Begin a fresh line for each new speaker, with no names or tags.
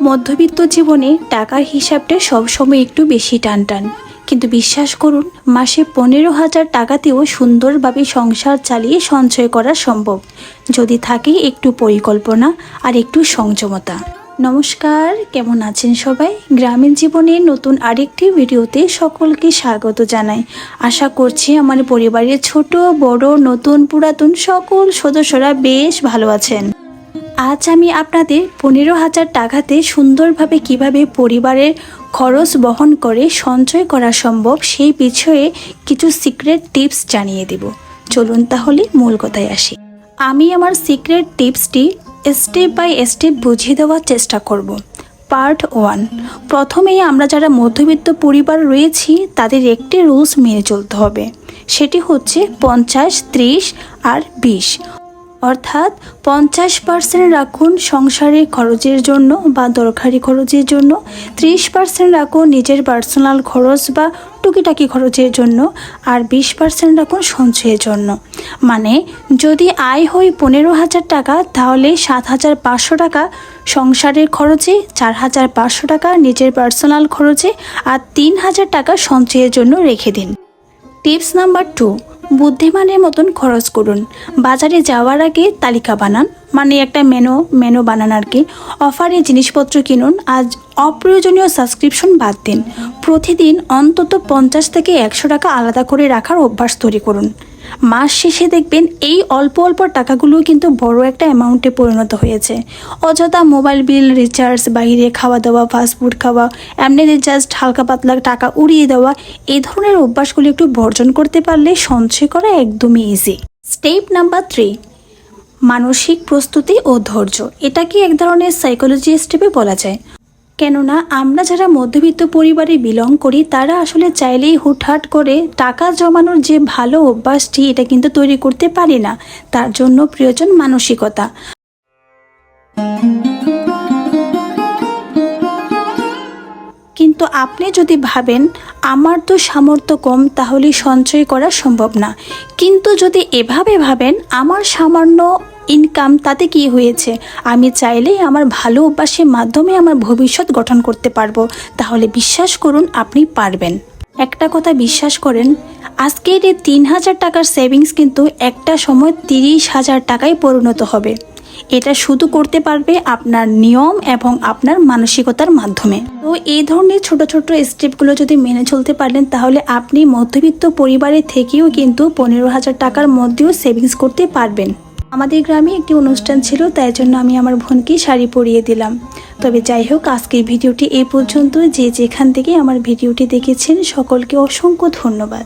মধ্যবিত্ত জীবনে টাকার হিসাবটা সবসময় একটু বেশি টানটান, কিন্তু বিশ্বাস করুন মাসে 15,000 টাকাতেও সুন্দরভাবে সংসার চালিয়ে সঞ্চয় করা সম্ভব, যদি থাকে একটু পরিকল্পনা আর একটু সংযমতা। নমস্কার, কেমন আছেন সবাই? গ্রামীণ জীবনের নতুন আরেকটি ভিডিওতে সকলকে স্বাগত জানাই। আশা করছি আমার পরিবারের ছোট বড় নতুন পুরাতন সকল সদস্যরা বেশ ভালো আছেন। আজ আমি আপনাদের 15,000 টাকাতে সুন্দরভাবে কিভাবে পরিবারের খরচ বহন করে সঞ্চয় করা সম্ভব সেই বিষয়ে কিছু সিক্রেট টিপস জানিয়ে দেব। চলুন তাহলে মূল কথায় আসি। আমি আমার সিক্রেট টিপসটি স্টেপ বাই স্টেপ বুঝিয়ে দেওয়ার চেষ্টা করব। পার্ট 1। প্রথমেই আমরা যারা মধ্যবিত্ত পরিবার রয়েছি তাদের একটি রুলস মেনে চলতে হবে, সেটি হচ্ছে 50, 30 আর 20। অর্থাৎ 50% রাখুন সংসারের খরচের জন্য বা দরকারি খরচের জন্য, 30% রাখুন নিজের পার্সোনাল খরচ বা টুকিটাকি খরচের জন্য, আর 20% রাখুন সঞ্চয়ের জন্য। মানে যদি আয় হয় 15,000 টাকা, তাহলে 7,500 টাকা সংসারের খরচে, 4,500 টাকা নিজের পার্সোনাল খরচে আর 3,000 টাকা সঞ্চয়ের জন্য রেখে দিন। Tips number 2। বুদ্ধিমানের মতন খরচ করুন। বাজারে যাওয়ার আগে তালিকা বানান, মানে একটা মেনু বানান আর কি। অফারে জিনিসপত্র কিনুন, আজ অপ্রয়োজনীয় সাবস্ক্রিপশন বাদ দিন। প্রতিদিন অন্তত 50 থেকে 100 টাকা আলাদা করে রাখার অভ্যাস তৈরি করুন। মাস শেষে দেখবেন এই অল্প অল্প টাকাগুলো কিন্তু বড় একটা অ্যামাউন্টে পরিণত হয়েছে। অযথা মোবাইল বিল, রিচার্জ, বাইরে খাওয়া দাওয়া, ফাস্টফুড খাওয়া, এমনিতে জাস্ট হালকা পাতলা টাকা উড়িয়ে দেওয়া, এই ধরনের অভ্যাসগুলো একটু বর্জন করতে পারলে সঞ্চয় করা একদমই ইজি। Step number 3। মানসিক প্রস্তুতি ও ধৈর্য। এটাকে এক ধরনের সাইকোলজি স্টেপে বলা যায়। কেননা আমরা যারা মধ্যবিত্ত পরিবারে বিলং করি তারা আসলে চাইলেই হুটহাট করে টাকা জমানোর যে ভালো অভ্যাসটি এটা কিন্তু তৈরি করতে পারি না। তার জন্য প্রয়োজন মানসিকতা। কিন্তু আপনি যদি ভাবেন আমার তো সামর্থ্য কম, তাহলে সঞ্চয় করা সম্ভব না, কিন্তু যদি এভাবে ভাবেন আমার সামান্য ইনকাম, তাতে কি হয়েছে, আমি চাইলেই আমার ভালো অভ্যাসের মাধ্যমে আমার ভবিষ্যৎ গঠন করতে পারবো, তাহলে বিশ্বাস করুন আপনি পারবেন। একটা কথা বিশ্বাস করেন, আজকের এই 3,000 টাকার সেভিংস কিন্তু একটা সময় 30,000 টাকায় পরিণত হবে। এটা শুধু করতে পারবে আপনার নিয়ম এবং আপনার মানসিকতার মাধ্যমে। তো এই ধরনের ছোট ছোট স্টেপগুলো যদি মেনে চলতে পারেন, তাহলে আপনি মধ্যবিত্ত পরিবারের থেকেও কিন্তু 15,000 টাকার মধ্যেও সেভিংস করতে পারবেন। আমাদের গ্রামে একটি অনুষ্ঠান ছিল, তাই জন্য আমি আমার বোনকে শাড়ি পরিয়ে দিলাম। তবে যাই হোক, আজকের ভিডিওটি এই পর্যন্ত। যে যেখান থেকে আমার ভিডিওটি দেখেছেন সকলকে অসংখ্য ধন্যবাদ।